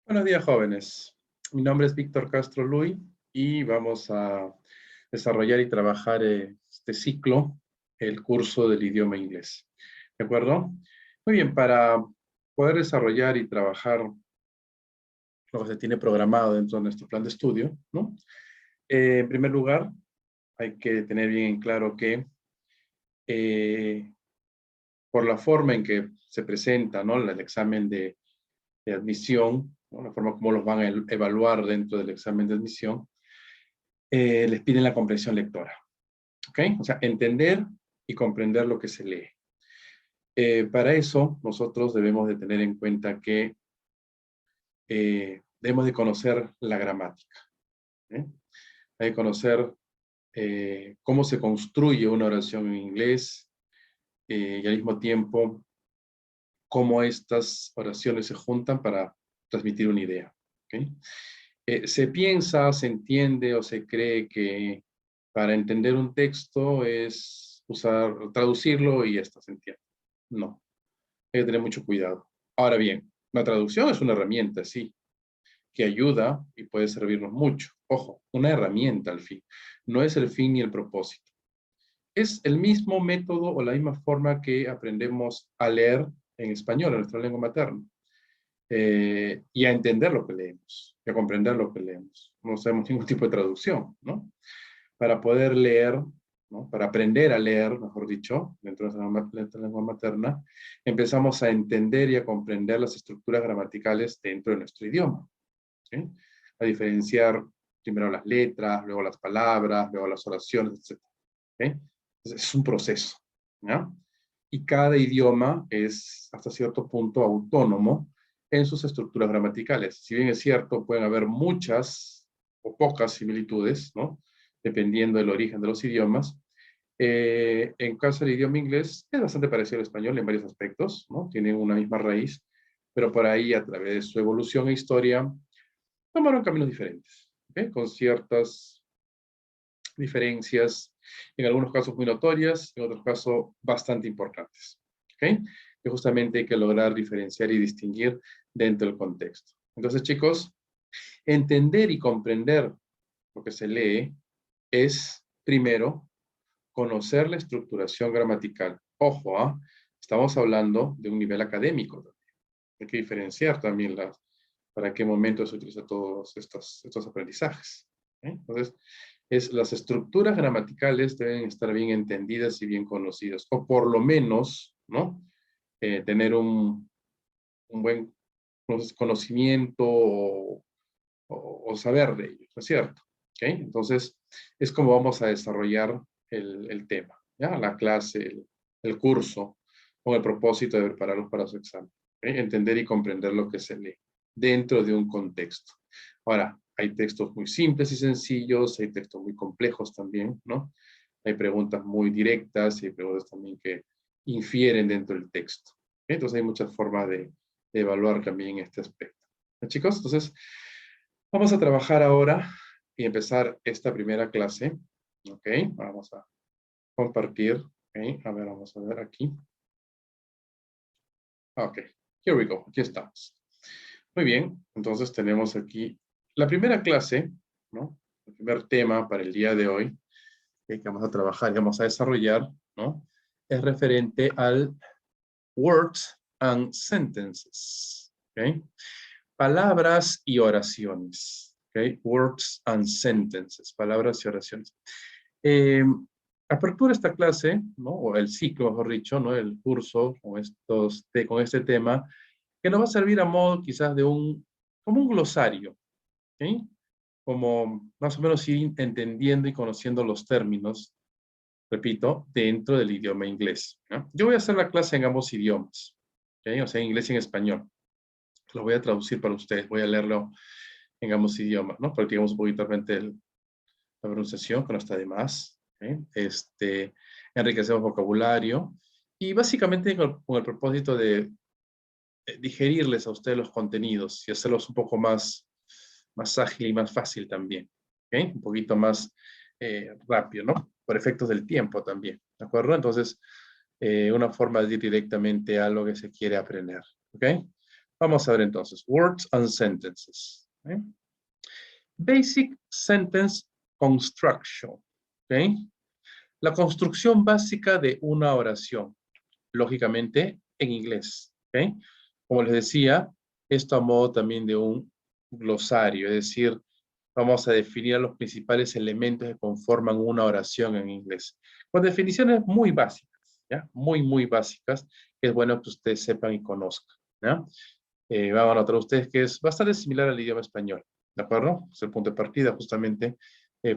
Buenos días, jóvenes. Mi nombre es Víctor Castro Luy y vamos a desarrollar y trabajar este ciclo, el curso del idioma inglés. ¿De acuerdo? Muy bien, para poder desarrollar y trabajar lo que se tiene programado dentro de nuestro plan de estudio, ¿no? En primer lugar, hay que tener bien en claro que eh, por la forma en que se presenta, ¿no?, el examen de admisión, ¿no?, la forma como los van a evaluar dentro del examen de admisión, les piden la comprensión lectora. ¿Ok? O sea, entender y comprender lo que se lee. Para eso, nosotros debemos de tener en cuenta que debemos de conocer la gramática. ¿Eh? Hay que conocer cómo se construye una oración en inglés y al mismo tiempo cómo estas oraciones se juntan para transmitir una idea. ¿Ok? Se piensa, se entiende o se cree que para entender un texto es traducirlo y ya está, se entiende. No, hay que tener mucho cuidado. Ahora bien, la traducción es una herramienta, sí, que ayuda y puede servirnos mucho. Ojo, una herramienta al fin. No es el fin ni el propósito. Es el mismo método o la misma forma que aprendemos a leer en español, en nuestra lengua materna. Y a entender lo que leemos, y a comprender lo que leemos. No hacemos ningún tipo de traducción, ¿no? Para poder leer, ¿no?, para aprender a leer, mejor dicho, dentro de nuestra lengua materna, empezamos a entender y a comprender las estructuras gramaticales dentro de nuestro idioma. ¿Sí? A diferenciar primero las letras, luego las palabras, luego las oraciones, etc. ¿Sí? Es un proceso, ¿ya? Y cada idioma es hasta cierto punto autónomo en sus estructuras gramaticales. Si bien es cierto, pueden haber muchas o pocas similitudes, ¿no?, dependiendo del origen de los idiomas. En caso del idioma inglés, es bastante parecido al español en varios aspectos, ¿no? Tienen una misma raíz, pero por ahí, a través de su evolución e historia, tomaron caminos diferentes, ¿okay?, con ciertas diferencias, en algunos casos muy notorias, en otros casos bastante importantes. ¿Ok? Que justamente hay que lograr diferenciar y distinguir dentro del contexto. Entonces, chicos, entender y comprender lo que se lee es, primero, conocer la estructuración gramatical. Ojo, ¿ah? Estamos hablando de un nivel académico también. Hay que diferenciar también para qué momento se utiliza todos estos aprendizajes. Entonces, las estructuras gramaticales deben estar bien entendidas y bien conocidas, o por lo menos, ¿no?, tener un buen conocimiento o saber de ellos, ¿no es cierto? ¿Okay? Entonces, es como vamos a desarrollar el tema, ¿ya? La clase, el curso, con el propósito de prepararlos para su examen. ¿Okay? Entender y comprender lo que se lee dentro de un contexto. Ahora, hay textos muy simples y sencillos, hay textos muy complejos también, ¿no? Hay preguntas muy directas y hay preguntas también que infieren dentro del texto. ¿Okay? Entonces, hay muchas formas de evaluar también este aspecto. ¿No, chicos? Entonces, vamos a trabajar ahora y empezar esta primera clase. ¿Ok? Vamos a compartir. ¿Ok? A ver, vamos a ver aquí. Ok, here we go. Aquí estamos. Muy bien, entonces tenemos aquí la primera clase, ¿no? El primer tema para el día de hoy que vamos a trabajar y vamos a desarrollar, ¿no?, es referente al words and sentences. ¿Ok? Palabras y oraciones. ¿Ok? Words and sentences. Palabras y oraciones. Apertura esta clase, ¿no?, o el ciclo, mejor dicho, ¿no?, el curso con este tema, que nos va a servir a modo quizás de como un glosario, ¿sí? Como más o menos ir entendiendo y conociendo los términos, repito, dentro del idioma inglés, ¿no? Yo voy a hacer la clase en ambos idiomas, ¿ok? O sea, en inglés y en español. Lo voy a traducir para ustedes, voy a leerlo en ambos idiomas, ¿no? Practicamos un poquito realmente la pronunciación, que no está de más, ¿ok? Enriquecemos vocabulario y básicamente con el propósito de digerirles a ustedes los contenidos y hacerlos un poco más ágil y más fácil también, ¿ok? Un poquito más rápido, ¿no? Por efectos del tiempo también, ¿de acuerdo? Entonces, una forma de ir directamente a lo que se quiere aprender, ¿ok? Vamos a ver entonces, words and sentences. ¿Okay? Basic sentence construction. ¿Okay? La construcción básica de una oración, lógicamente en inglés. ¿Okay? Como les decía, esto a modo también de un glosario, es decir, vamos a definir los principales elementos que conforman una oración en inglés. Con definiciones muy básicas, ¿ya? Muy básicas, que es bueno que ustedes sepan y conozcan, ¿ya? Van a notar ustedes que es bastante similar al idioma español, ¿de acuerdo? Es el punto de partida justamente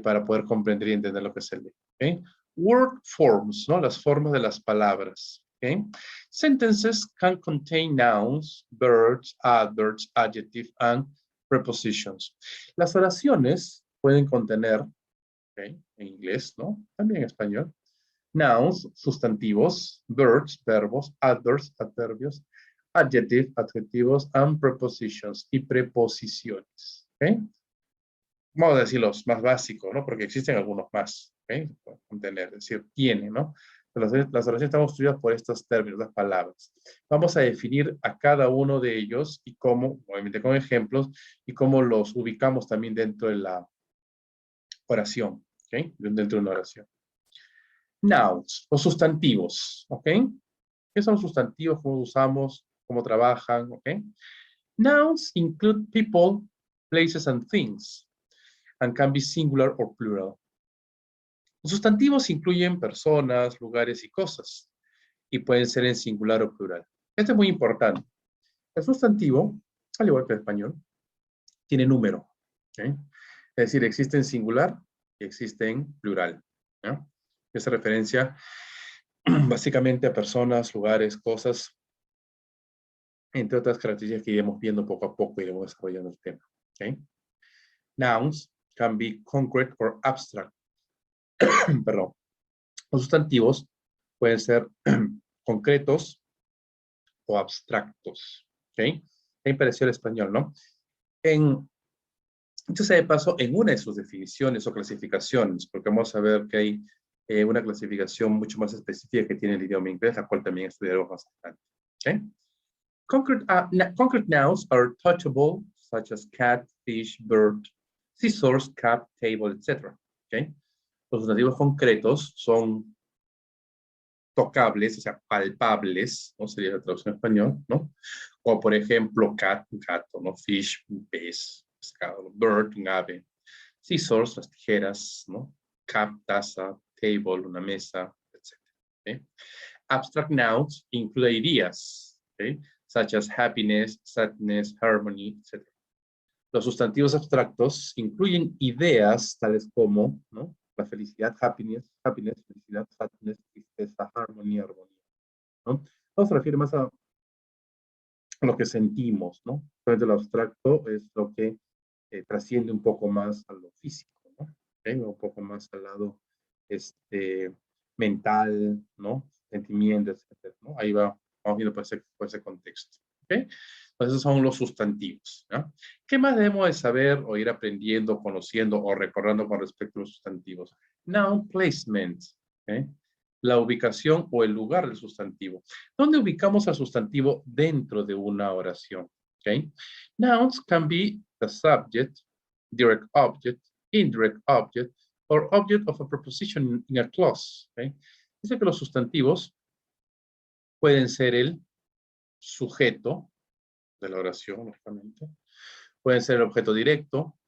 para poder comprender y entender lo que se lee, ¿ok? Word forms, ¿no? Las formas de las palabras, ¿ok? Sentences can contain nouns, verbs, adverbs, adjectives, and prepositions. Las oraciones pueden contener, ¿ok? En inglés, ¿no? También en español, nouns, sustantivos, verbs, verbos, adverbs, adverbios, adjetivos, and prepositions, y preposiciones. ¿Okay? Vamos a decir los más básicos, ¿no? Porque existen algunos más, ¿ok? Pueden contener, es decir, tiene, ¿no? Las oraciones están construidas por estos términos, las palabras. Vamos a definir a cada uno de ellos y cómo, obviamente con ejemplos, y cómo los ubicamos también dentro de la oración, ¿ok? Dentro de una oración. Nouns, los sustantivos, ¿ok? ¿Qué son sustantivos? ¿Cómo usamos? ¿Cómo trabajan? ¿Ok? Nouns include people, places, and things, and can be singular or plural. Los sustantivos incluyen personas, lugares y cosas, y pueden ser en singular o plural. Esto es muy importante. El sustantivo, al igual que el español, tiene número. ¿Ok? Es decir, existe en singular y existe en plural. ¿Ya? Esa referencia básicamente a personas, lugares, cosas, entre otras características que iremos viendo poco a poco y iremos desarrollando el tema. ¿Okay? Nouns can be concrete or abstract. Perdón. Los sustantivos pueden ser concretos o abstractos. ¿Okay? Ahí pareció el español, ¿no? Entonces, de paso, en una de sus definiciones o clasificaciones, porque vamos a ver que hay una clasificación mucho más específica que tiene el idioma inglés, la cual también estudiaremos más adelante. ¿Okay? Concrete nouns are touchable, such as cat, fish, bird, scissors, cup, table, etc. ¿Okay? Los sustantivos concretos son tocables, o sea, palpables, ¿no? Sería la traducción en español, ¿no? Como por ejemplo, cat, un gato, ¿no? Fish, un pez, pescado, bird, un ave, scissors, las tijeras, ¿no? Cup, taza, table, una mesa, etc. ¿Okay? Abstract nouns include ideas, ¿okay? Such as happiness, sadness, harmony, etc. Los sustantivos abstractos incluyen ideas tales como, ¿no? La felicidad, happiness, felicidad, sadness, tristeza, armonía, ¿no? Esto se refiere más a lo que sentimos, ¿no? Entonces, lo abstracto es lo que trasciende un poco más a lo físico, ¿no? ¿Okay? Un poco más al lado mental, ¿no? Sentimientos, etc. ¿no? Ahí vamos viendo por ese contexto. ¿Okay? Entonces, esos son los sustantivos, ¿no? ¿Qué más debemos de saber o ir aprendiendo, conociendo o recordando con respecto a los sustantivos? Noun placement, ¿okay? La ubicación o el lugar del sustantivo. ¿Dónde ubicamos al sustantivo dentro de una oración? ¿Okay? Nouns can be the subject, direct object, indirect object, or object of a preposition in a clause. ¿Okay? Dice que los sustantivos pueden ser el sujeto de la oración, lógicamente. Pueden ser el objeto directo,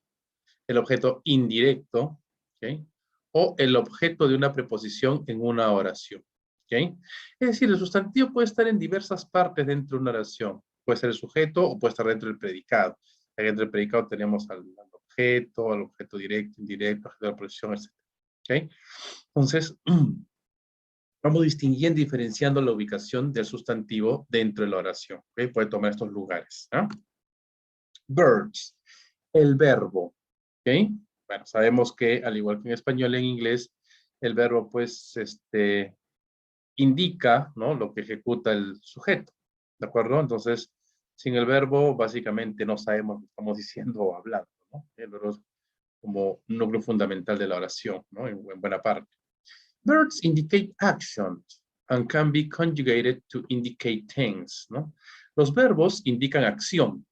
el objeto indirecto, ¿okay? O el objeto de una preposición en una oración. ¿Okay? Es decir, el sustantivo puede estar en diversas partes dentro de una oración. Puede ser el sujeto o puede estar dentro del predicado. Dentro del predicado tenemos al objeto directo, indirecto, objeto de la preposición, etc. ¿Okay? Entonces, vamos distinguiendo y diferenciando la ubicación del sustantivo dentro de la oración. ¿Okay? Puede tomar estos lugares. ¿No? Verbs, el verbo. ¿Okay? Bueno, sabemos que al igual que en español, en inglés, el verbo pues indica, ¿no? Lo que ejecuta el sujeto. ¿De acuerdo? Entonces, sin el verbo, básicamente no sabemos lo que estamos diciendo o hablando, ¿no? El verbo es como un núcleo fundamental de la oración, ¿no? En buena parte. Verbs indicate action and can be conjugated to indicate things, ¿no? Los verbos indican acción,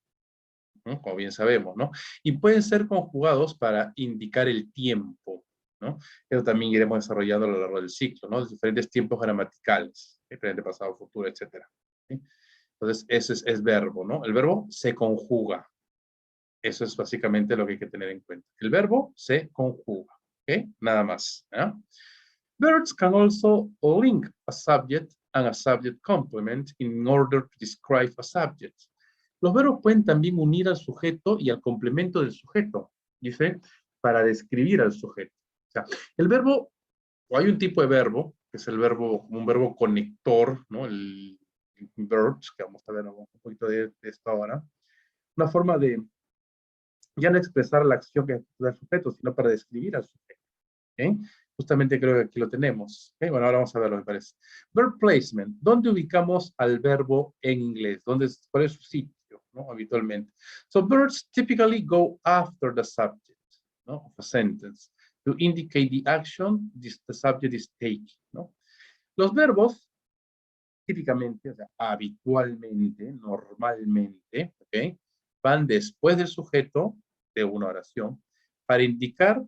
¿no? Como bien sabemos, ¿no? Y pueden ser conjugados para indicar el tiempo, ¿no? Eso también iremos desarrollando a lo largo del ciclo, ¿no? Los diferentes tiempos gramaticales, presente, pasado, futuro, etcétera. ¿Sí? Entonces, ese es verbo, ¿no? El verbo se conjuga. Eso es básicamente lo que hay que tener en cuenta. El verbo se conjuga, ¿ok? Nada más, ¿eh? Verbs can also link a subject and a subject complement in order to describe a subject. Los verbos pueden también unir al sujeto y al complemento del sujeto, dice, para describir al sujeto. O sea, el verbo, o hay un tipo de verbo, que es el verbo, un verbo conector, ¿no? El verbs, que vamos a ver un poquito de esto ahora. Una forma de ya no expresar la acción que ejecuta el sujeto, sino para describir al sujeto. ¿Okay? Justamente creo que aquí lo tenemos. ¿Okay? Bueno, ahora vamos a ver lo que parece. Verb placement. ¿Dónde ubicamos al verbo en inglés? ¿Cuál es su sitio, ¿no? Habitualmente. So verbs typically go after the subject, ¿no? Of a sentence to indicate the action the subject is taking, ¿no? Los verbos típicamente, o sea, habitualmente, normalmente, ¿ok? Van después del sujeto de una oración para indicar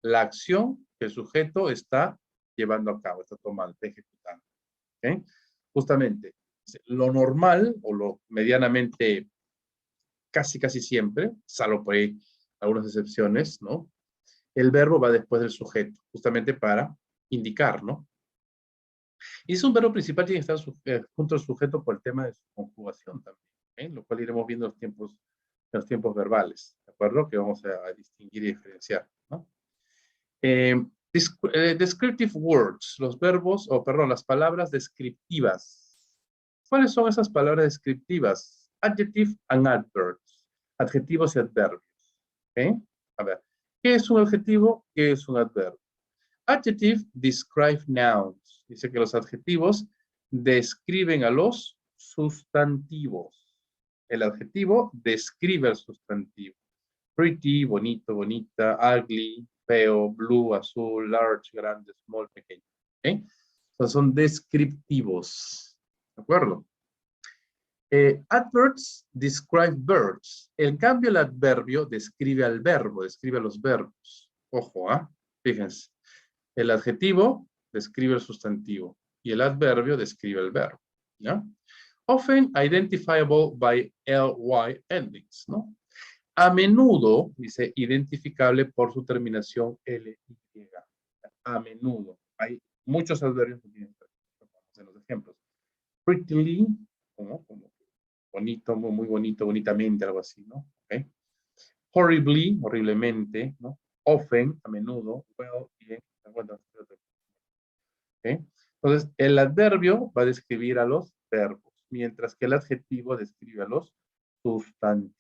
la acción que el sujeto está llevando a cabo, está tomando, está ejecutando. ¿Ok? Justamente, lo normal o lo medianamente casi siempre, salvo por ahí algunas excepciones, ¿no? El verbo va después del sujeto, justamente para indicar, ¿no? Y es un verbo principal, tiene que estar junto al sujeto por el tema de su conjugación también, ¿eh? Lo cual iremos viendo en los tiempos verbales, ¿de acuerdo? Que vamos a distinguir y diferenciar, ¿no? Descriptive words, los verbos, perdón, las palabras descriptivas. ¿Cuáles son esas palabras descriptivas? Adjective and adverbs, adjetivos y adverbios. ¿Okay? A ver, ¿qué es un adjetivo? ¿Qué es un adverbio? Adjective describe nouns. Dice que los adjetivos describen a los sustantivos. El adjetivo describe al sustantivo. Pretty, bonito, bonita, ugly, feo, blue, azul, large, grande, small, pequeño. ¿Okay? Entonces son descriptivos. ¿De acuerdo? Adverbs describe verbs. En cambio, el adverbio describe al verbo, describe a los verbos. Ojo, ¿ah? Fíjense. El adjetivo describe el sustantivo y el adverbio describe el verbo. ¿Ya? Often identifiable by ly endings, ¿no? A menudo, dice, identificable por su terminación ly. A menudo. Hay muchos adverbios que tienen en los ejemplos. Prettily, como bonito, muy bonito, bonitamente, algo así, ¿no? Okay. Horribly, horriblemente, ¿no? Often, a menudo, well, bien, ¿okay? Entonces, el adverbio va a describir a los verbos, mientras que el adjetivo describe a los sustantivos.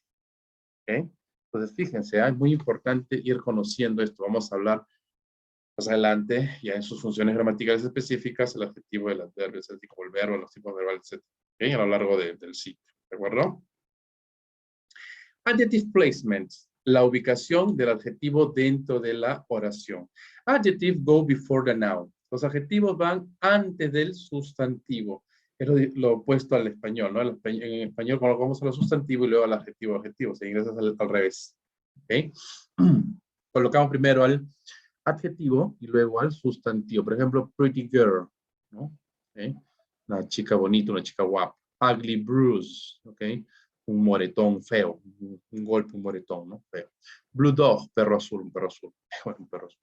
¿Okay? Entonces, fíjense, es muy importante ir conociendo esto. Vamos a hablar más adelante, ya en sus funciones gramaticales específicas, el adjetivo, el adverbio, el verbo, los tipos verbales, etc. ¿Okay? A lo largo del ciclo. ¿De acuerdo? Adjective placement, la ubicación del adjetivo dentro de la oración. Adjective go before the noun. Los adjetivos van antes del sustantivo. Es lo opuesto al español, ¿no? En español colocamos al sustantivo y luego al adjetivo. En inglés es al revés. ¿Okay? Colocamos primero al adjetivo y luego al sustantivo. Por ejemplo, pretty girl, ¿no? ¿Okay? Una chica bonita, una chica guapa. Ugly bruise, ¿ok? Un moretón feo, un golpe, un moretón, ¿no? Feo. Blue dog, perro azul, un perro azul. Bueno, un perro azul.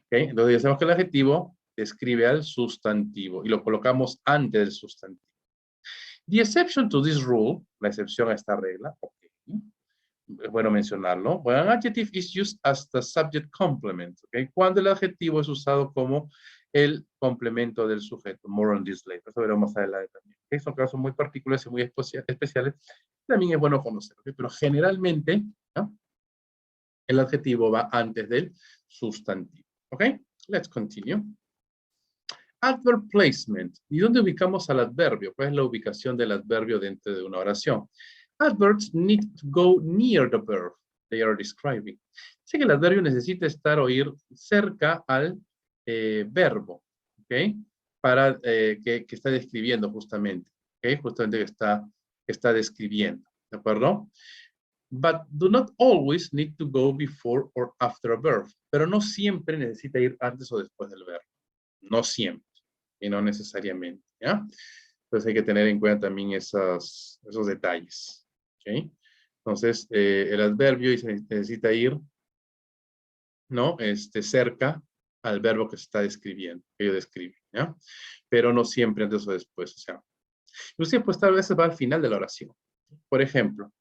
¿Okay? Entonces ya sabemos que el adjetivo describe al sustantivo y lo colocamos antes del sustantivo. The exception to this rule, la excepción a esta regla, okay. Es bueno mencionarlo. When an adjective is used as the subject complement, okay? Cuando el adjetivo es usado como el complemento del sujeto. More on this later. Eso veremos más adelante también. ¿Okay? Son casos muy particulares y muy especiales. También es bueno conocer, ¿okay? Pero generalmente, ¿no? El adjetivo va antes del sustantivo. ¿Ok? Let's continue. Adverb placement. ¿Y dónde ubicamos al adverbio? ¿Cuál es la ubicación del adverbio dentro de una oración? Adverbs need to go near the verb they are describing. Así que el adverbio necesita estar o ir cerca al verbo, ¿ok? Para que está describiendo justamente, ¿ok? Justamente que está que está describiendo, ¿de acuerdo? But do not always need to go before or after a verb. Pero no siempre necesita ir antes o después del verbo. No siempre, y no necesariamente, ¿ya? Entonces hay que tener en cuenta también esos detalles, ¿ok? Entonces, el adverbio necesita ir, ¿no? Cerca al verbo que se está describiendo, que yo describo, ¿ya? Pero no siempre antes o después, o sea. Inclusive, pues tal vez va al final de la oración. Por ejemplo,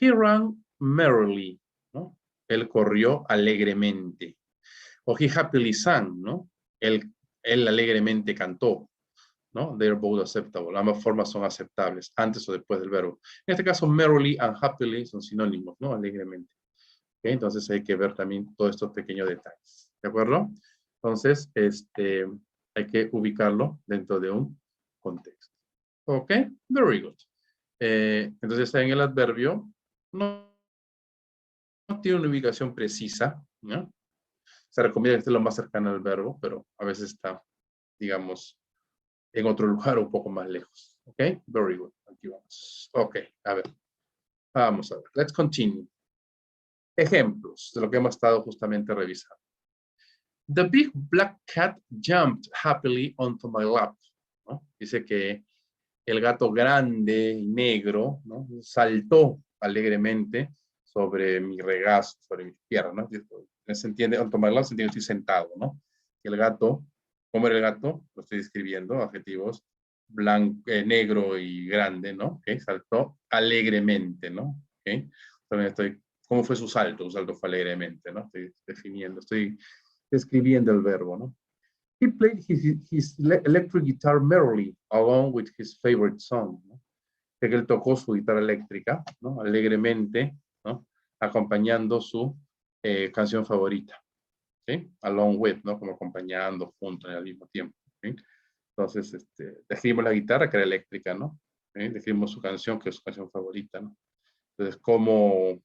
he ran merrily, ¿no? Él corrió alegremente. O he happily sang, ¿no? Él alegremente cantó, ¿no? They're both acceptable. Ambas formas son aceptables, antes o después del verbo. En este caso, merrily and happily son sinónimos, ¿no? Alegremente. ¿Okay? Entonces hay que ver también todos estos pequeños detalles, ¿de acuerdo? Entonces, hay que ubicarlo dentro de un contexto. ¿Ok? Very good. Entonces, en el adverbio, no tiene una ubicación precisa, ¿no? Se recomienda que esté lo más cercano al verbo, pero a veces está, digamos, en otro lugar un poco más lejos. ¿Ok? Very good. Aquí vamos. Ok, a ver. Vamos a ver. Let's continue. Ejemplos de lo que hemos estado justamente revisando. The big black cat jumped happily onto my lap. ¿No? Dice que el gato grande y negro, ¿no? Saltó alegremente sobre mi regazo, sobre mis piernas, ¿no? Se entiende, onto my lap se entiende que estoy sentado, ¿no? El gato, ¿cómo era el gato? Lo estoy describiendo, adjetivos, blanco, negro y grande, ¿no? ¿Okay? Saltó alegremente, ¿no? ¿Okay? También ¿cómo fue su salto? Su salto fue alegremente, ¿no? Estoy definiendo, estoy describiendo el verbo, ¿no? He played his electric guitar merrily along with his favorite song, ¿no? Que él tocó su guitarra eléctrica, ¿no? Alegremente, ¿no? Acompañando su canción favorita, ¿sí? Along with, ¿no? Como acompañando, junto, al mismo tiempo, ¿sí? Entonces, describimos la guitarra que era eléctrica, ¿no? ¿Sí? Describimos su canción que es su canción favorita, ¿no? Entonces, cómo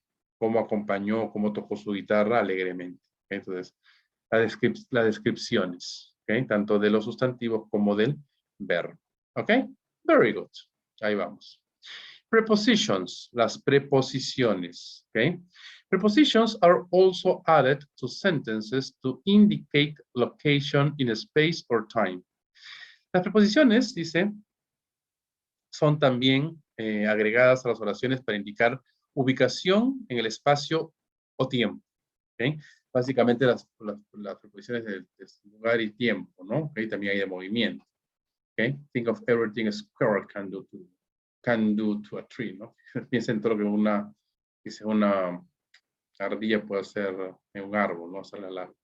acompañó, cómo tocó su guitarra alegremente. ¿Sí? Entonces, las descripciones, ¿okay? Tanto de los sustantivos como del verbo. ¿Ok? Very good. Ahí vamos. Prepositions, las preposiciones. ¿Ok? Prepositions are also added to sentences to indicate location in space or time. Las preposiciones, dice, son también agregadas a las oraciones para indicar ubicación en el espacio o tiempo. ¿Okay? Básicamente las preposiciones de lugar y tiempo, ¿no? ¿Okay? También hay de movimiento. ¿Okay? Think of everything a squirrel can do to a tree, ¿no? Piensa en todo lo que una ardilla puede hacer en un árbol, ¿no? Hacerla larga.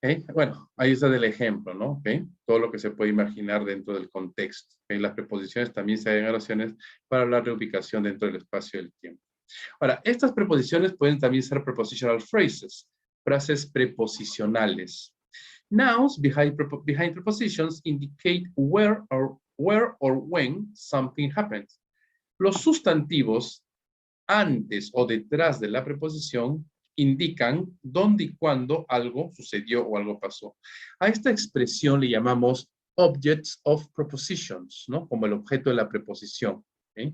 ¿Okay? Bueno, ahí está el ejemplo, ¿no? ¿Okay? Todo lo que se puede imaginar dentro del contexto. ¿Okay? Las preposiciones también se hacen oraciones para hablar de ubicación dentro del espacio y del tiempo. Ahora, estas preposiciones pueden también ser prepositional phrases, frases preposicionales. Nouns behind prepositions indicate where or when something happens. Los sustantivos antes o detrás de la preposición indican dónde y cuándo algo sucedió o algo pasó. A esta expresión le llamamos objects of prepositions, ¿no? Como el objeto de la preposición. ¿Okay?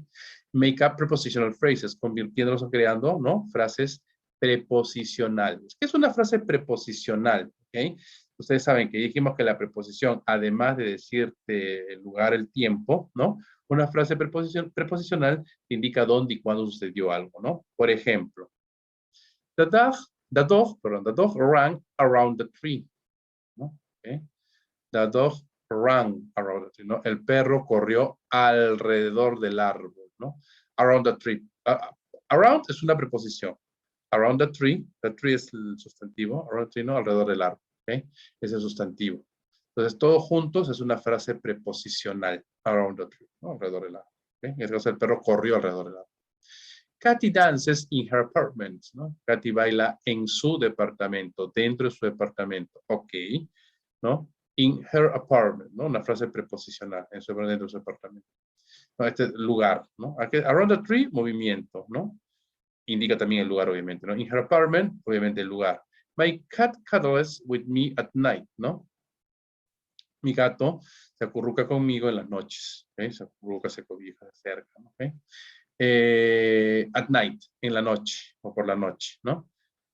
Make up prepositional phrases, convirtiéndolos o creando, ¿no? Frases preposicionales. ¿Qué es una frase preposicional? ¿Okay? Ustedes saben que dijimos que la preposición, además de decirte el lugar, el tiempo, ¿no? Una frase preposicional indica dónde y cuándo sucedió algo, ¿no? Por ejemplo, the dog ran around the tree, ¿no? ¿Okay? The dog ran around the tree, ¿no? El perro corrió alrededor del árbol, ¿no? Around the tree. Around es una preposición. Around the tree es el sustantivo, around the tree, ¿no? Alrededor del árbol, ¿ok? Es el sustantivo. Entonces, todos juntos es una frase preposicional, around the tree, ¿no? Alrededor del árbol, ¿ok? En este caso, el perro corrió alrededor del árbol. Katy dances in her apartment, ¿no? Katy baila en su departamento, dentro de su departamento, ok, ¿no? In her apartment, ¿no? Una frase preposicional, dentro de su departamento. No, este lugar, ¿no? Aquí, around the tree, movimiento, ¿no? Indica también el lugar, obviamente, ¿no? In her apartment, obviamente el lugar. My cat cuddles with me at night, ¿no? Mi gato se acurruca conmigo en las noches. ¿Okay? Se acurruca, se cobija, se acerca. ¿Okay? At night, en la noche o por la noche, ¿no?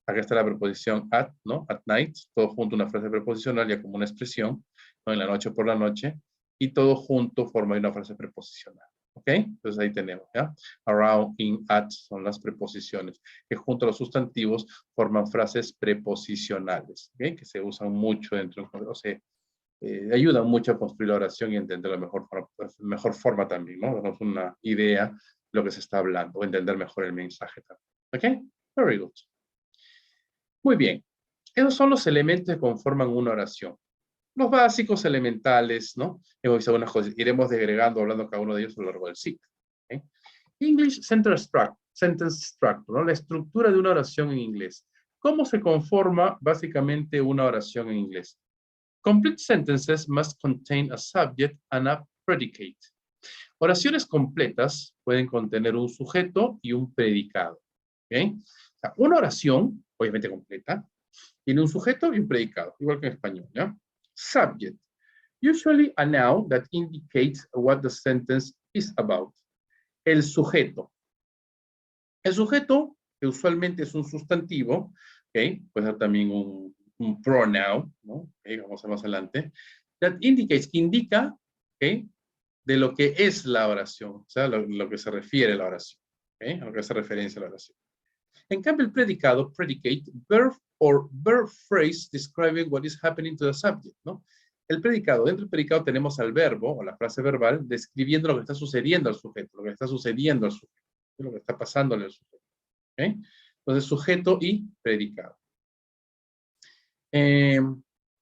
Acá está la preposición at, ¿no? At night, todo junto una frase preposicional ya como una expresión, ¿no? En la noche o por la noche, y todo junto forma una frase preposicional. ¿Ok? Entonces ahí tenemos, ¿ya? Around, in, at son las preposiciones que junto a los sustantivos forman frases preposicionales, ¿ok? Que se usan mucho dentro, o sea, ayudan mucho a construir la oración y entender la mejor forma también, ¿no? Darnos una idea de lo que se está hablando o entender mejor el mensaje también. ¿Ok? Very good. Muy bien. Esos son los elementos que conforman una oración. Los básicos elementales, ¿no? Hemos visto algunas cosas. Iremos agregando, hablando cada uno de ellos a lo largo del ciclo. ¿Okay? English Sentence Structure, ¿no? La estructura de una oración en inglés. ¿Cómo se conforma básicamente una oración en inglés? Complete sentences must contain a subject and a predicate. Oraciones completas pueden contener un sujeto y un predicado. ¿Okay? O sea, una oración, obviamente completa, tiene un sujeto y un predicado, igual que en español. ¿Ya? Subject. Usually a noun that indicates what the sentence is about. El sujeto. El sujeto, que usualmente es un sustantivo, ¿okay? Puede ser también un pronoun, ¿no? Okay, vamos a ver más adelante. That indicates, que indica, ¿okay? De lo que es la oración, o sea, lo que se refiere a la oración, ¿okay? A lo que hace referencia a la oración. En cambio, el predicado, predicate, verb or verb phrase describing what is happening to the subject, ¿no? El predicado, dentro del predicado tenemos al verbo o la frase verbal describiendo lo que está sucediendo al sujeto, lo que está sucediendo al sujeto, lo que está pasándole al sujeto. ¿Okay? Entonces, sujeto y predicado.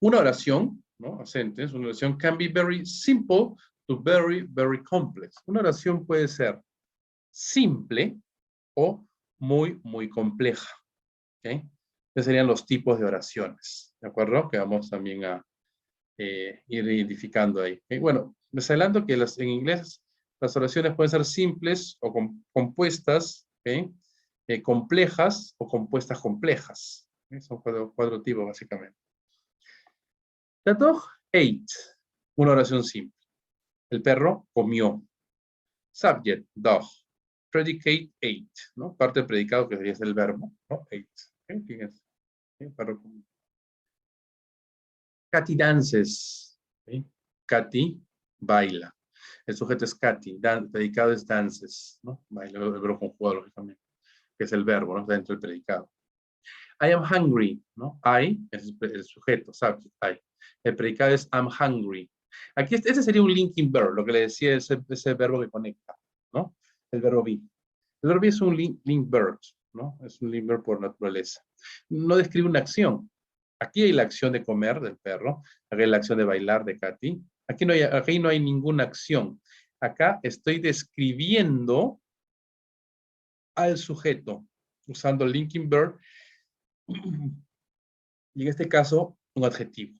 Una oración, ¿no? A sentence, una oración can be very simple to very, very complex. Una oración puede ser simple o muy, muy compleja. ¿Okay? Estos serían los tipos de oraciones, ¿de acuerdo? Que vamos también a ir identificando ahí. ¿Okay? Bueno, les adelanto que en inglés las oraciones pueden ser simples o compuestas, ¿okay? Complejas o compuestas complejas. ¿Okay? Son cuatro tipos básicamente. The dog ate. Una oración simple. El perro comió. Subject, dog. Predicate, ate. ¿No? Parte del predicado que sería el verbo, ¿no? Ate. ¿Okay? Fíjense. ¿Okay? Perro comió. Katy dances. ¿Okay? Katy baila. El sujeto es Katy. El predicado es dances. ¿No? Baila, el verbo conjugado, lógicamente. Que es el verbo, ¿no? Dentro del predicado. I am hungry, ¿no? I es el sujeto, subject, I. El predicado es I'm hungry. Aquí ese sería un linking verb, lo que le decía ese verbo que conecta, ¿no? El verbo be. El verbo be es un link verb, ¿no? Es un link verb por naturaleza. No describe una acción. Aquí hay la acción de comer del perro, aquí hay la acción de bailar de Katy. Aquí no hay ninguna acción. Acá estoy describiendo al sujeto usando el linking verb y en este caso, un adjetivo.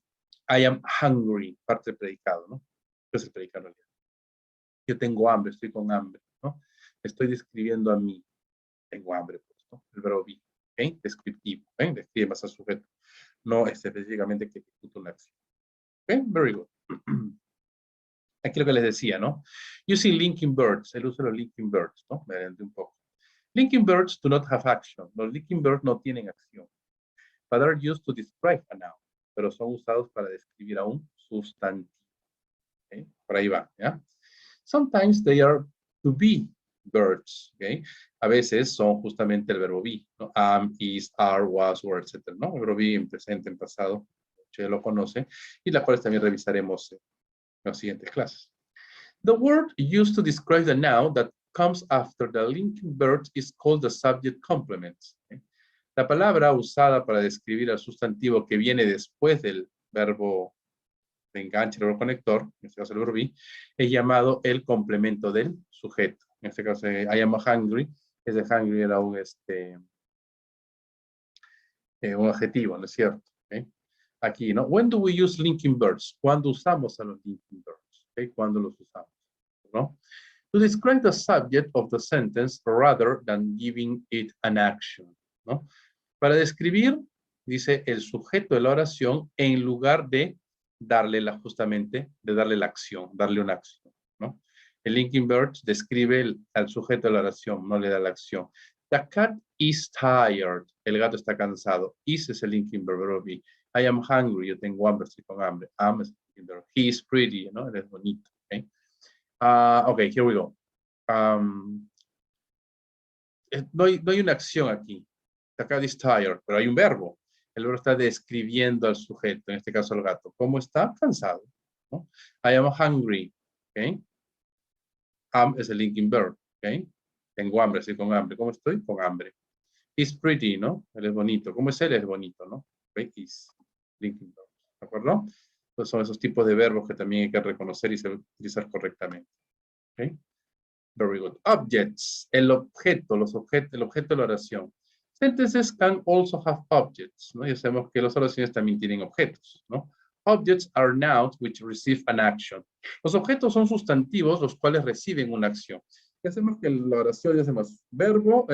I am hungry, parte del predicado, ¿no? ¿Qué es el predicado en realidad? Yo tengo hambre, estoy con hambre, ¿no? Estoy describiendo a mí. Tengo hambre, pues, ¿no? El verbo be, ¿ok? Descriptivo, ¿ok? Describe más al sujeto. No específicamente que ejecuta una acción. ¿Ok? Very good. Aquí lo que les decía, ¿no? Using linking verbs, el uso de los linking verbs, ¿no? Me adelanté un poco. Linking verbs do not have action. Los linking verbs no tienen acción. But are used to describe a noun. Pero son usados para describir a un sustantivo. ¿Okay? Por ahí va, ¿ya? Sometimes they are to be verbs, ¿okay? A veces son justamente el verbo be, ¿no? Am, is, are, was, were, etc., ¿no? El verbo be en presente, en pasado, ya lo conoce, y las cuales también revisaremos en las siguientes clases. The word used to describe the noun that comes after the linking verb is called the subject complement. ¿Okay? La palabra usada para describir al sustantivo que viene después del verbo de enganche, el verbo conector, en este caso el verbo be, es llamado el complemento del sujeto. En este caso, I am hungry, ese hungry era un adjetivo, ¿no es cierto? ¿Okay? Aquí, ¿no? When do we use linking verbs? ¿Cuándo usamos a los linking verbs? ¿Okay? ¿Cuándo los usamos? ¿No? To describe the subject of the sentence rather than giving it an action, ¿no? Para describir, dice, el sujeto de la oración en lugar de justamente, de darle la acción, darle una acción, ¿no? El linking verb describe al sujeto de la oración, no le da la acción. The cat is tired. El gato está cansado. Is es el linking verb, verbo be. I am hungry. Yo tengo hambre, estoy con hambre. Am es el linking verb. He is pretty, ¿no? Él es bonito. Okay, okay, here we go. No hay una acción aquí. The cat is tired, pero hay un verbo. El verbo está describiendo al sujeto, en este caso al gato. ¿Cómo está? Cansado, ¿no? I am hungry. Okay. Am es el linking verb. Okay. Tengo hambre, estoy con hambre. ¿Cómo estoy? Con hambre. He's pretty, ¿no? Él es bonito. ¿Cómo es él? Es bonito, ¿no? Okay. Is linking verb. ¿De acuerdo? Entonces son esos tipos de verbos que también hay que reconocer y saber utilizar correctamente. Okay. Very good. Objects. El objeto, el objeto de la oración. Sentences can also have objects, ¿no? Ya sabemos que las oraciones también tienen objetos, ¿no? Objects are nouns which receive an action. Los objetos son sustantivos los cuales reciben una acción. Ya sabemos que en la oración ya hacemos verbo,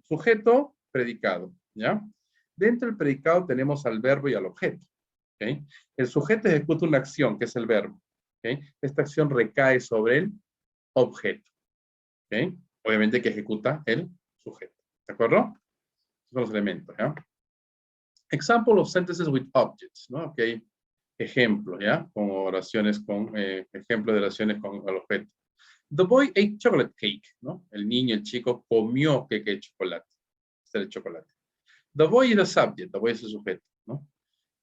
sujeto, predicado, ¿ya? Dentro del predicado tenemos al verbo y al objeto, ¿ok? El sujeto ejecuta una acción, que es el verbo, ¿ok? Esta acción recae sobre el objeto, ¿ok? Obviamente que ejecuta el sujeto, ¿de acuerdo? Son los elementos, ¿ya? Example of sentences with objects, ¿no? Ok, ejemplo, ¿ya? Con oraciones con, ejemplo de oraciones con el objeto. The boy ate chocolate cake, ¿no? El niño, el chico, comió cake de chocolate. Este es el chocolate. The boy is the subject, the boy es el sujeto, ¿no?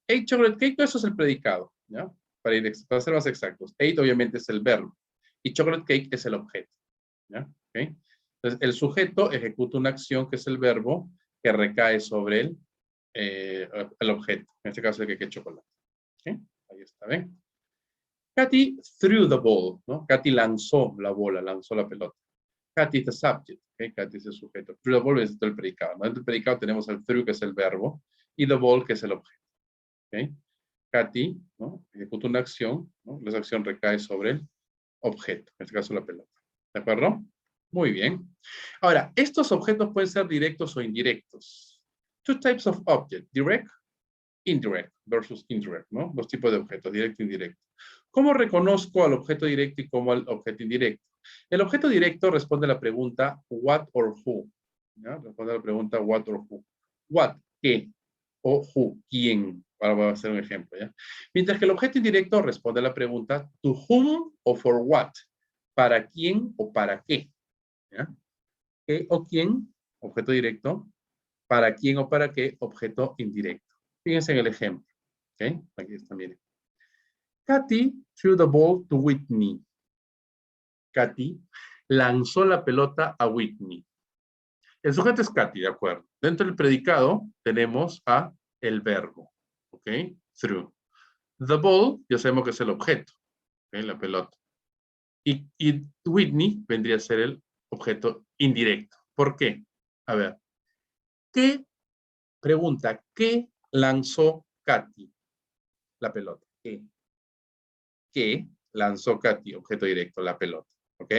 Ate chocolate cake, eso es el predicado, ¿ya? Para ser más exactos. Ate obviamente es el verbo. Y chocolate cake es el objeto, ¿ya? ¿Okay? Entonces, el sujeto ejecuta una acción que es el verbo que recae sobre el objeto. En este caso, el que es chocolate. ¿Okay? Ahí está, ¿ven? Katy threw the ball, ¿no? Katy lanzó la bola, lanzó la pelota. Katy is the subject, ¿okay? Katy es el sujeto. Threw the ball es el predicado. ¿No? Dentro del predicado tenemos el threw, que es el verbo, y the ball, que es el objeto. ¿Okay? Katy, ¿no? Ejecuta una acción, ¿no? Esa acción recae sobre el objeto, en este caso la pelota. ¿De acuerdo? Muy bien. Ahora, estos objetos pueden ser directos o indirectos. Two types of object, direct, indirect versus indirect, ¿no? Dos tipos de objetos, directo e indirecto. ¿Cómo reconozco al objeto directo y cómo al objeto indirecto? El objeto directo responde a la pregunta what or who. ¿Ya? Responde a la pregunta what or who. What, ¿qué? O who, ¿quién? Ahora voy a hacer un ejemplo, ¿ya? Mientras que el objeto indirecto responde a la pregunta to whom o for what. ¿Para quién o para qué? ¿Ya? ¿Qué o quién? Objeto directo. ¿Para quién o para qué? Objeto indirecto. Fíjense en el ejemplo. ¿Okay? Aquí está, miren. Katy threw the ball to Whitney. Katy lanzó la pelota a Whitney. El sujeto es Katy, de acuerdo. Dentro del predicado tenemos a el verbo. ¿Ok? Threw. The ball, ya sabemos que es el objeto. ¿Ok? La pelota. Y Whitney vendría a ser el objeto indirecto. ¿Por qué? A ver. ¿Qué? Pregunta, ¿qué lanzó Katy? La pelota. ¿Qué? ¿Qué lanzó Katy? Objeto directo, la pelota. ¿Ok?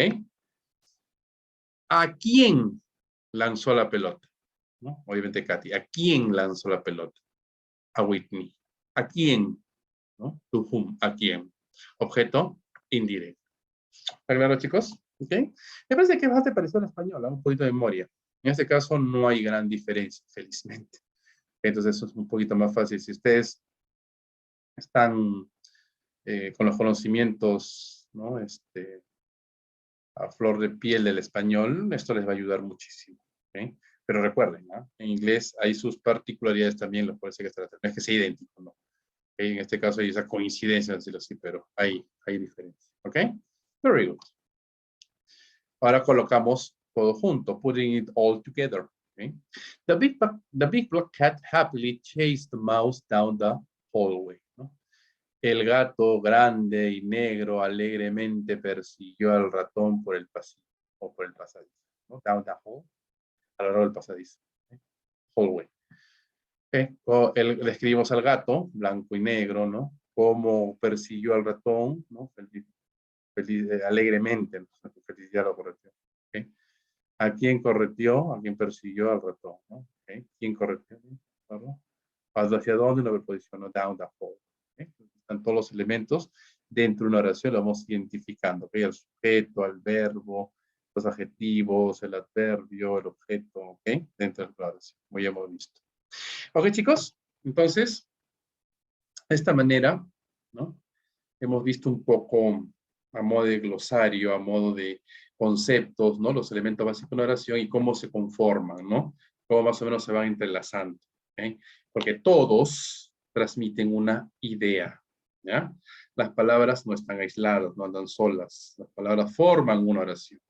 ¿A quién lanzó la pelota? ¿No? Obviamente Katy. ¿A quién lanzó la pelota? A Whitney. ¿A quién? ¿No? To whom. ¿A quién? Objeto indirecto. ¿Está claro, chicos? ¿Ok? Me parece que es bastante parecido al español, un poquito de memoria. En este caso no hay gran diferencia, felizmente. Entonces eso es un poquito más fácil. Si ustedes están con los conocimientos, ¿no? A flor de piel del español, esto les va a ayudar muchísimo. ¿Okay? Pero recuerden, ¿no? En inglés hay sus particularidades también, los cuales hay que tratar. No es que sea idéntico, ¿no? ¿Okay? En este caso hay esa coincidencia, decirlo así, pero hay diferencias. ¿Ok? Very good. Ahora colocamos todo junto, putting it all together. Okay? The big black cat happily chased the mouse down the hallway. ¿No? El gato grande y negro alegremente persiguió al ratón por el pasillo o por el pasadizo. ¿No? Down the hall, a lo largo del pasadizo. ¿Okay? Hallway. ¿Okay? Le escribimos al gato, blanco y negro, ¿no? Cómo persiguió al ratón, ¿no? Alegremente, ¿no? Felicidad lo correcto. ¿Okay? ¿A quién correteó? ¿A quién persiguió al ratón? ¿No? ¿Okay? ¿Quién correteó? ¿Hacia dónde? Una preposición, ¿no? Down the hall. ¿Okay? Están todos los elementos dentro de una oración, lo vamos identificando. ¿Okay? El sujeto, el verbo, los adjetivos, el adverbio, el objeto, ¿ok? Dentro de la oración, como ya hemos visto. Ok, chicos, entonces, de esta manera, ¿no? Hemos visto un poco a modo de glosario, a modo de conceptos, ¿no? Los elementos básicos de una oración y cómo se conforman, ¿no? Cómo más o menos se van entrelazando, ¿ok? Porque todos transmiten una idea, ¿ya? Las palabras no están aisladas, no andan solas. Las palabras forman una oración.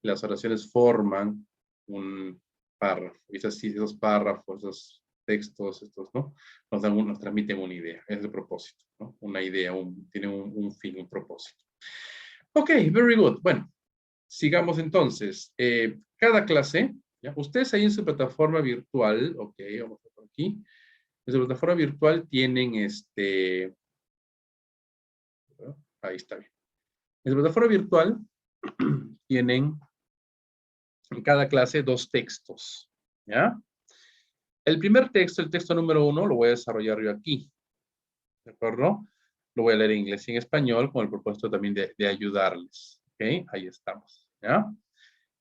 Y las oraciones forman un párrafo. Y esos párrafos, esos textos, estos, ¿no? Nos transmiten una idea. Es el propósito, ¿no? Una idea, tiene un fin, un propósito. Ok, very good. Bueno, sigamos entonces. Cada clase, ¿ya? Ustedes ahí en su plataforma virtual, ok, vamos a por aquí. En su plataforma virtual tienen ahí está bien. En su plataforma virtual tienen en cada clase 2 textos, ¿ya? El primer texto, el texto número 1, lo voy a desarrollar yo aquí, ¿de acuerdo? Lo voy a leer en inglés y en español con el propósito también de ayudarles, ¿ok? Ahí estamos, ¿ya?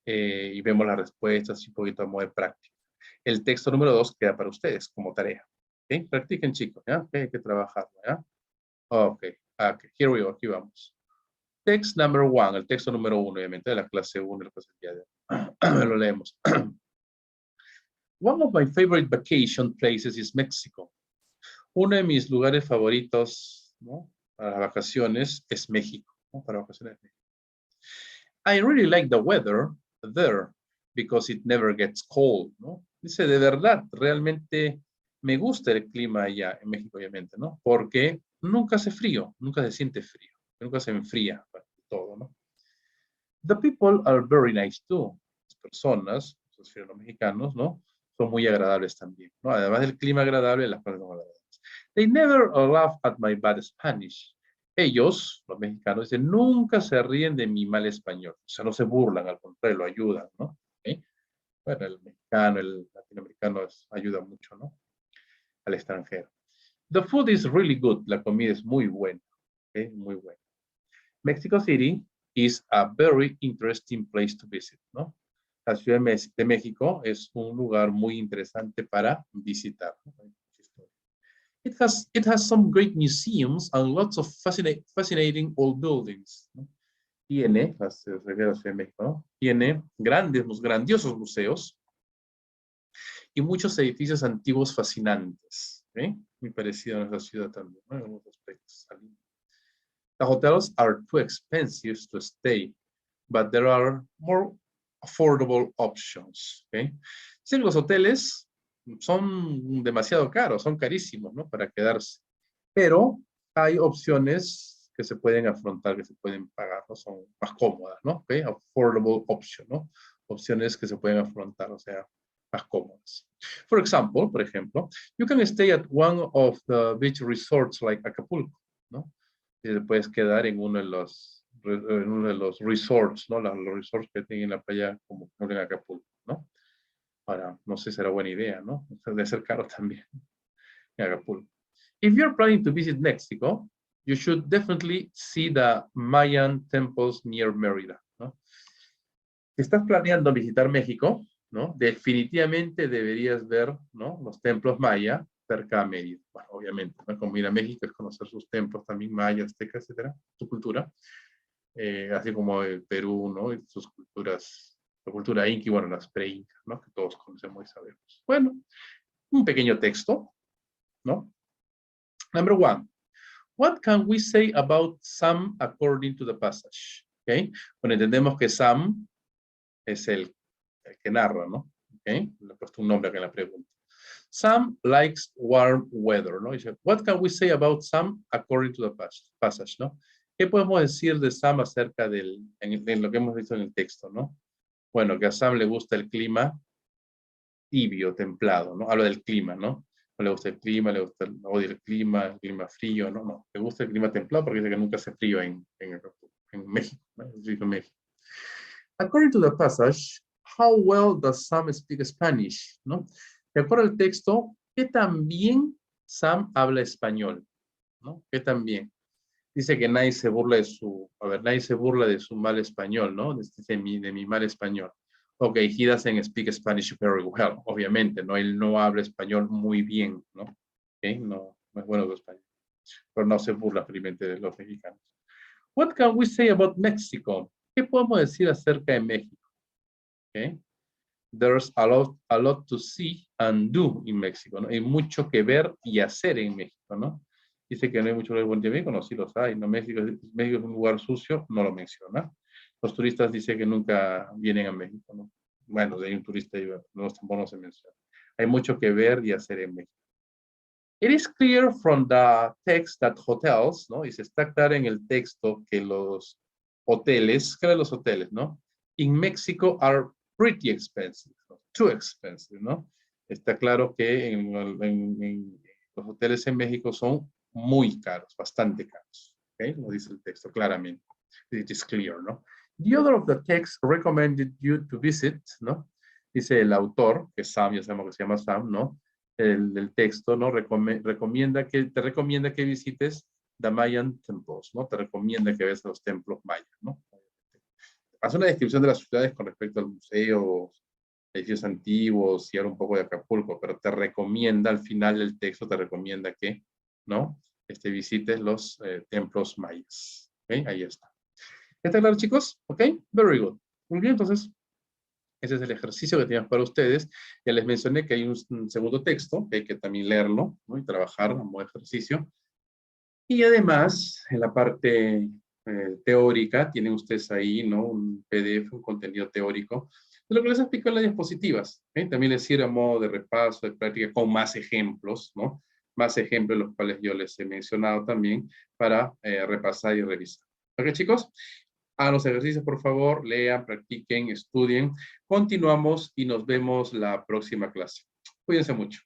Y vemos las respuestas y un poquito a modo de práctica. El texto número 2 queda para ustedes como tarea, ¿ok? Practiquen, chicos, ¿ya? Okay, hay que trabajarlo, ¿ya? Ok, here we go, aquí vamos. Text number 1, el texto número 1, obviamente, de la clase 1, la clase de hoy. Lo leemos. One of my favorite vacation places is Mexico. Uno de mis lugares favoritos, ¿no? Para las vacaciones es México, ¿no? Para vacaciones es México. I really like the weather there because it never gets cold, ¿no? Dice, de verdad, realmente me gusta el clima allá en México, obviamente, ¿no? Porque nunca hace frío, nunca se siente frío, nunca se enfría todo, ¿no? The people are very nice too. Las personas, los mexicanos, ¿no? Son muy agradables también, ¿no? Además del clima agradable, las personas son agradables. They never laugh at my bad Spanish. Ellos, los mexicanos, dicen, nunca se ríen de mi mal español. O sea, no se burlan, al contrario, lo ayudan, ¿no? ¿Okay? Bueno, el mexicano, el latinoamericano ayuda mucho, ¿no? Al extranjero. The food is really good. La comida es muy buena. ¿Okay? Muy buena. Mexico City is a very interesting place to visit, ¿no? La Ciudad de México es un lugar muy interesante para visitar, ¿no? It has some great museums and lots of fascinating old buildings, ¿no? Tiene, la Ciudad de México, ¿no? Tiene grandiosos museos y muchos edificios antiguos fascinantes, ¿eh? Muy parecido a nuestra ciudad también, ¿no? En algunos aspectos. The hotels are too expensive to stay, but there are more affordable options, ¿okay? Sí, los hoteles son demasiado caros, son carísimos, ¿no? Para quedarse. Pero hay opciones que se pueden afrontar, que se pueden pagar, ¿no? Son más cómodas, ¿no? ¿Okay? Affordable option, ¿no? Opciones que se pueden afrontar, o sea, más cómodas. For example, por ejemplo, you can stay at one of the beach resorts like Acapulco, ¿no? Y te puedes quedar en uno de los resorts, ¿no? Los resorts que tienen en la playa, como en Acapulco, ¿no? Ahora, no sé si será buena idea, ¿no? Debe ser caro también en Acapulco. If you're planning to visit Mexico, you should definitely see the Mayan temples near Mérida, ¿no? Si estás planeando visitar México, ¿no? Definitivamente deberías ver, ¿no? Los templos maya cerca de Mérida. Bueno, obviamente, ¿no? Como ir a México es conocer sus templos también mayas, aztecas, etcétera, su cultura. Así como el Perú, ¿no? Y sus culturas, la cultura inca y, bueno, las pre-incas, ¿no? Que todos conocemos y sabemos. Bueno, un pequeño texto, ¿no? Number 1. What can we say about Sam according to the passage? ¿Okay? Bueno, entendemos que Sam es el que narra, ¿no? ¿Okay? Le he puesto un nombre acá en la pregunta. Sam likes warm weather, ¿no? Dice, what can we say about Sam according to the passage, ¿no? ¿Qué podemos decir de Sam acerca de lo que hemos visto en el texto, ¿no? Bueno, que a Sam le gusta el clima tibio, templado, ¿no? Habla del clima, ¿no? No le gusta el clima, odia el clima frío, ¿no? No, le gusta el clima templado porque dice que nunca hace frío en México, ¿no? En México. According to the passage, how well does Sam speak Spanish, ¿no? De acuerdo al texto, ¿qué tan bien Sam habla español? ¿no? ¿Qué tan bien? Dice que nadie se burla de su, a ver, nadie se burla de su mal español, ¿no? De mi mal español. Ok, he doesn't speak Spanish very well, obviamente, ¿no? Él no habla español muy bien, ¿no? Ok, no es bueno su español. Pero no se burla felizmente de los mexicanos. What can we say about Mexico? ¿Qué podemos decir acerca de México? Okay. There's a lot to see and do in México, ¿no? Hay mucho que ver y hacer en México, ¿no? Dice que no hay mucho lugar bonito en México, no, sí los hay, ¿no? México es un lugar sucio, no lo menciona. Los turistas dicen que nunca vienen a México, ¿no? Bueno, hay un turista y no, tampoco no se menciona. Hay mucho que ver y hacer en México. It is clear from the text that hotels, ¿no? Y se está claro en el texto que los hoteles, ¿qué eran los hoteles, no? In Mexico are pretty expensive, ¿no? Too expensive, ¿no? Está claro que en los hoteles en México son muy caros, bastante caros. ¿Ok? Lo dice el texto claramente. It is clear, ¿no? The author of the text recommended you to visit, ¿no? Dice el autor, que Sam, ya sabemos que se llama Sam, ¿no? El texto, ¿no? Te recomienda que visites the Mayan Temples, ¿no? Te recomienda que veas los templos mayas, ¿no? Hace una descripción de las ciudades con respecto al museo, edificios antiguos y ahora un poco de Acapulco, pero te recomienda, al final del texto, te recomienda que, ¿no? Visites los templos mayas. ¿Ok? Ahí está. ¿Está claro, chicos? ¿Ok? Very good. Muy bien, entonces, ese es el ejercicio que teníamos para ustedes. Ya les mencioné que hay un segundo texto, que hay que también leerlo, ¿no? Y trabajar como ejercicio. Y además, en la parte teórica, tienen ustedes ahí, ¿no? Un PDF, un contenido teórico, de lo que les explico en las diapositivas. ¿Okay? También les sirve a modo de repaso, de práctica, con más ejemplos, ¿no? Más ejemplos, los cuales yo les he mencionado también, para repasar y revisar. ¿Ok, chicos? Hagan los ejercicios, por favor, lean, practiquen, estudien. Continuamos y nos vemos la próxima clase. Cuídense mucho.